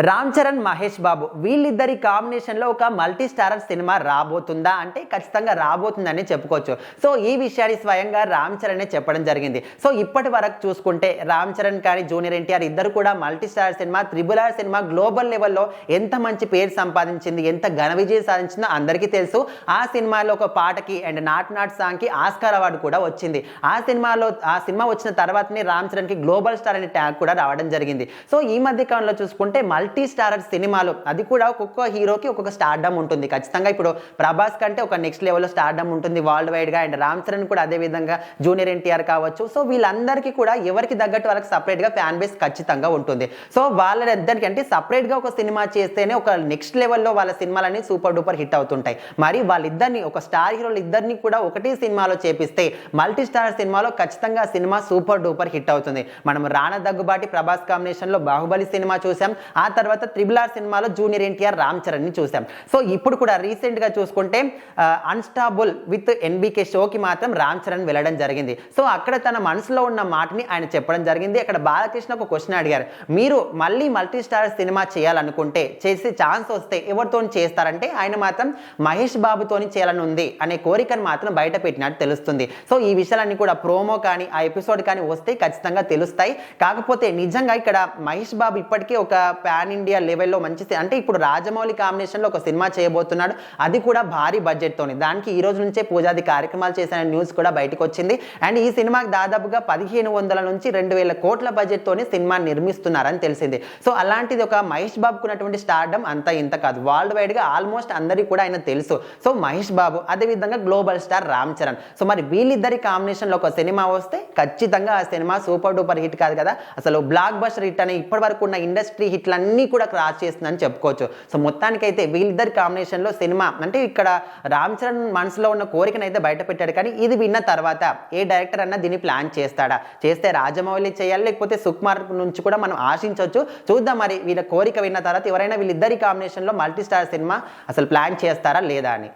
రామ్ చరణ్, మహేష్ బాబు వీళ్ళిద్దరి కాంబినేషన్లో ఒక మల్టీ స్టారర్ సినిమా రాబోతుందా అంటే ఖచ్చితంగా రాబోతుందని చెప్పుకోవచ్చు. సో ఈ విషయాన్ని స్వయంగా రామ్ చరణే చెప్పడం జరిగింది. సో ఇప్పటి వరకు చూసుకుంటే రామ్ చరణ్ కానీ జూనియర్ ఎన్టీఆర్ ఇద్దరు కూడా multi starrer cinema triple R cinema global లెవెల్లో ఎంత మంచి పేరు సంపాదించింది, ఎంత ఘన విజయం సాధించిందో అందరికీ తెలుసు. ఆ సినిమాలో ఒక పాటకి అండ్ నాట్ నాట్ సాంగ్కి ఆస్కార్ అవార్డు కూడా వచ్చింది. ఆ సినిమా వచ్చిన తర్వాతనే రామ్ చరణ్కి గ్లోబల్ స్టార్ అనే ట్యాగ్ కూడా రావడం జరిగింది. సో ఈ మధ్య కాలంలో చూసుకుంటే మల్టీ స్టారర్ సినిమాలు అది కూడా ఒక్కొక్క హీరోకి ఒక్కొక్క స్టార్డమ్ ఉంటుంది. ఖచ్చితంగా ఇప్పుడు ప్రభాస్ కంటే ఒక నెక్స్ట్ లెవెల్లో స్టార్డమ్ ఉంటుంది వరల్డ్ వైడ్గా. అండ్ రామ్ చరణ్ కూడా అదే విధంగా జూనియర్ ఎన్టీఆర్ కావచ్చు. సో వీళ్ళందరికీ కూడా ఎవరికి తగ్గట్టు వాళ్ళకి సపరేట్గా ఫ్యాన్ బేస్ ఖచ్చితంగా ఉంటుంది. సో వాళ్ళిద్దరికి అంటే సపరేట్గా ఒక సినిమా చేస్తేనే ఒక నెక్స్ట్ లెవెల్లో వాళ్ళ సినిమాలన్నీ సూపర్ డూపర్ హిట్ అవుతుంటాయి. మరి వాళ్ళిద్దరిని ఒక స్టార్ హీరోలు ఇద్దరిని కూడా ఒకటే సినిమాలో చేపిస్తే మల్టీ స్టార్ సినిమాలో ఖచ్చితంగా సినిమా సూపర్ డూపర్ హిట్ అవుతుంది. మనం రానా దగ్గుబాటి ప్రభాస్ కాంబినేషన్లో బాహుబలి సినిమా చూసాం. ఆ తర్వాత త్రిబుల్ ఆర్ సినిమాలో జూనియర్ ఎన్టీఆర్ రామ్ చరణ్ ని చూసాం. సో ఇప్పుడు కూడా రీసెంట్ గా చూసుకుంటే అన్స్టాబుల్ విత్ ఎన్బికే షోకి మాత్రం రామ్ చరణ్ వెళ్ళడం జరిగింది. సో అక్కడ తన మనసులో ఉన్న మాటని ఆయన చెప్పడం జరిగింది. అక్కడ బాలకృష్ణ ఒక క్వశ్చన్ అడిగారు, మీరు మళ్ళీ మల్టీ స్టార్ సినిమా చేయాలనుకుంటే చేసే ఛాన్స్ వస్తే ఎవరితో చేస్తారంటే ఆయన మాత్రం మహేష్ బాబుతోని చేయాలని ఉంది అనే కోరికను మాత్రం బయట పెట్టినట్టు తెలుస్తుంది. సో ఈ విషయాలన్నీ కూడా ప్రోమో కానీ ఆ ఎపిసోడ్ కానీ వస్తే ఖచ్చితంగా తెలుస్తాయి. కాకపోతే నిజంగా ఇక్కడ మహేష్ బాబు ఇప్పటికే ఒక పాన్ ఇండియా లెవెల్లో మంచి అంటే ఇప్పుడు రాజమౌళి కాంబినేషన్లో ఒక సినిమా చేయబోతున్నాడు. అది కూడా భారీ బడ్జెట్తోని. దానికి ఈ రోజు నుంచే పూజాది కార్యక్రమాలు చేసిన న్యూస్ కూడా బయటకు వచ్చింది. అండ్ ఈ సినిమాకి దాదాపుగా 1500 నుంచి 2000 కోట్ల బడ్జెట్తోని సినిమా నిర్మిస్తున్నారని తెలిసింది. సో అలాంటిది ఒక మహేష్ బాబుకు ఉన్నటువంటి స్టార్డమ్ అంత ఇంత కాదు. వరల్డ్ వైడ్గా ఆల్మోస్ట్ అందరికీ కూడా ఆయన తెలుసు. సో మహేష్ బాబు అదేవిధంగా global star Ram Charan. So మరి వీళ్ళిద్దరి కాంబినేషన్లో ఒక సినిమా వస్తే ఖచ్చితంగా ఆ సినిమా సూపర్ డూపర్ హిట్ కాదు కదా, అసలు బ్లాక్ బస్టర్ హిట్ అని ఇప్పటి వరకు ఉన్న ఇండస్ట్రీ హిట్లన్నీ కూడా క్రాస్ చేస్తుందని చెప్పుకోవచ్చు. సో మొత్తానికైతే వీళ్ళిద్దరి కాంబినేషన్లో సినిమా అంటే ఇక్కడ రామ్ చరణ్ మనసులో ఉన్న కోరికనైతే బయట పెట్టాడు. కానీ ఇది విన్న తర్వాత ఏ డైరెక్టర్ అన్నా దీన్ని ప్లాన్ చేస్తాడా, చేస్తే రాజమౌళి చేయాలి లేకపోతే సుకుమార్ నుంచి కూడా మనం ఆశించవచ్చు. చూద్దాం మరి వీళ్ళ కోరిక విన్న తర్వాత ఎవరైనా వీళ్ళిద్దరి కాంబినేషన్లో మల్టీ స్టార్ సినిమా అసలు ప్లాన్ చేస్తారా లేదా అని.